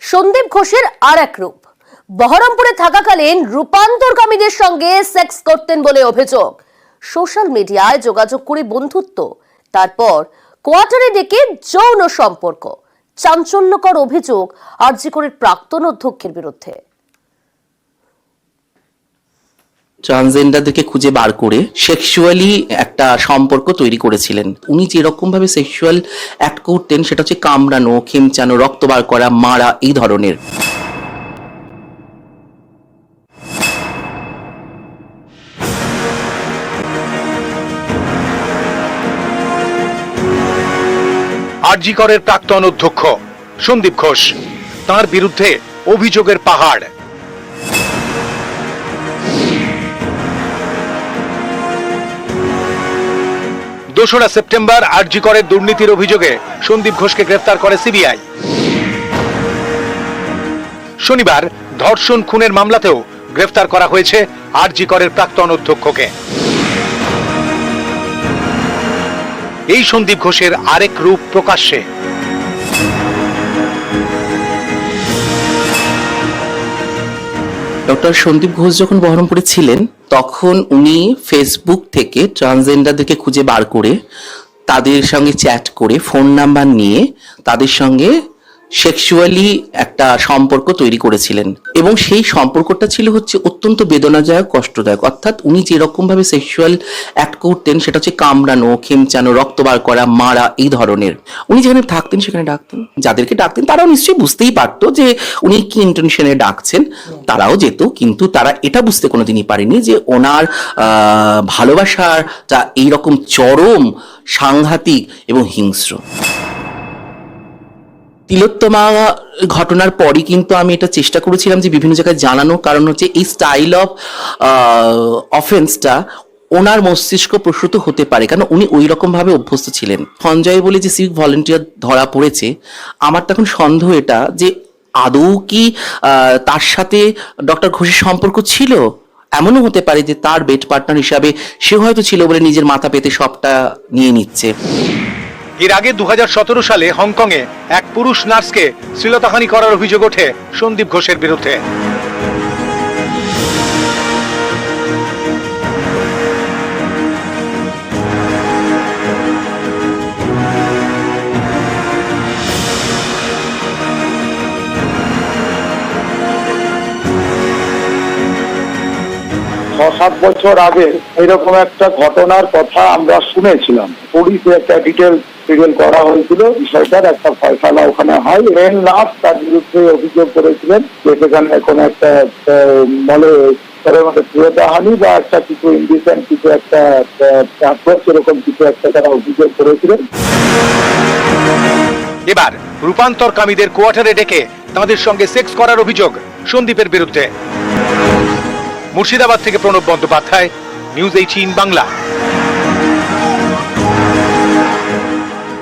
সন্দীপ ঘোষের আর এক রূপ। বহরমপুরে থাকাকালীন রূপান্তরকামীদের সঙ্গে সেক্স করতেন বলে অভিযোগ। সোশ্যাল মিডিয়ায় যোগাযোগ করে বন্ধুত্ব, তারপর কোয়ার্টারে ডেকে যৌন সম্পর্ক। চাঞ্চল্যকর অভিযোগ আরজি করের প্রাক্তন অধ্যক্ষের বিরুদ্ধে। ট্রান্সজেন্ডারদেরকে খুঁজে বার করে সেক্সুয়ালি একটা সম্পর্ক তৈরি করেছিলেন। উনি যেরকম ভাবে সেক্সুয়াল অ্যাক্ট করতেন সেটা হচ্ছে কামড়ানো, খেমচানো, রক্ত বার করা, মারা, এই ধরনের। আরজি করের প্রাক্তন অধ্যক্ষ সন্দীপ ঘোষ, তার বিরুদ্ধে অভিযোগের পাহাড়। দোসরা সেপ্টেম্বর আরজি করের দুর্নীতির অভিযোগে সন্দীপ ঘোষকে গ্রেফতার করে সিবিআই। শনিবার ধর্ষণ খুনের মামলাতেও গ্রেফতার করা হয়েছে আরজি করের প্রাক্তন অধ্যক্ষকে। এই সন্দীপ ঘোষের আরেক রূপ প্রকাশ্যে। ডক্টর সন্দীপ ঘোষ যখন বহরমপুরে ছিলেন তখন উনি ফেসবুক থেকে ট্রান্সজেন্ডারদেরকে খুঁজে বার করে তাদের সঙ্গে চ্যাট করে ফোন নাম্বার নিয়ে তাদের সঙ্গে সেক্সুয়ালি একটা সম্পর্ক তৈরি করেছিলেন, এবং সেই সম্পর্কটা ছিল হচ্ছে অত্যন্ত বেদনাদায়ক, কষ্টদায়ক। অর্থাৎ উনি যেরকম ভাবে সেক্সুয়াল অ্যাক্ট করতেন সেটা হচ্ছে কামড়ানো, খেমচানো, রক্ত বার করা, মারা, এই ধরনের। উনি যেখানে থাকতেন সেখানে ডাকতেন, যাদেরকে ডাকতেন তারাও নিশ্চয়ই বুঝতেই পারতো যে উনি কি ইন্টেনশনে ডাকছেন, তারাও যেত, কিন্তু তারা এটা বুঝতে কোনোদিনই পারেনি যে ওনার ভালোবাসাটা এইরকম চরম, সাংঘাতিক এবং হিংস্র। তিলোত্তমা ঘটনার পরই কিন্তু আমি এটা চেষ্টা করেছিলাম যে বিভিন্ন জায়গায় জানানো, কারণ হচ্ছে এই স্টাইল অফ অফেন্সটা ওনার মস্তিষ্ক প্রসূত হতে পারে, কারণ উনি ওই রকম ভাবে অভ্যস্ত ছিলেন। সঞ্জয় বলে যে সিভিক ভলেন্টিয়ার ধরা পড়েছে, আমার তখন সন্দেহ এটা যে আদৌ কি তার সাথে ডক্টর ঘোষের সম্পর্ক ছিল। এমনও হতে পারে যে তার বেড পার্টনার হিসাবে সে হয়তো ছিল বলে নিজের মাথা পেতে সবটা নিয়ে নিচ্ছে। এর আগে 2017 সালে হংকংয়ে এক পুরুষ নার্সকে শ্লীলতাহানি করার অভিযোগ ওঠে সন্দীপ ঘোষের বিরুদ্ধে। সাত বছর আগে এরকম একটা ঘটনার কথা আমরা শুনেছিলাম। পুলিশে একটা ডিটেল করা হয়েছিল, বিষয়টার একটা ফয়সালা ওখানে হয়। মেন নার্স তার বিরুদ্ধে অভিযোগ করেছিলেন যে সেখানে কোনো একটা বলে শ্লীলতাহানি বা একটা কিছু ইনডিসেন্ট কিছু একটা এরকম কিছু একটা তারা অভিযোগ করেছিলেন। এবার রূপান্তরকামীদের কোয়ার্টারে ডেকে তাদের সঙ্গে সেক্স করার অভিযোগ সন্দীপের বিরুদ্ধে। মুর্শিদাবাদ থেকে প্রণব বন্দ্যোপাধ্যায়, নিউজ 18 বাংলা।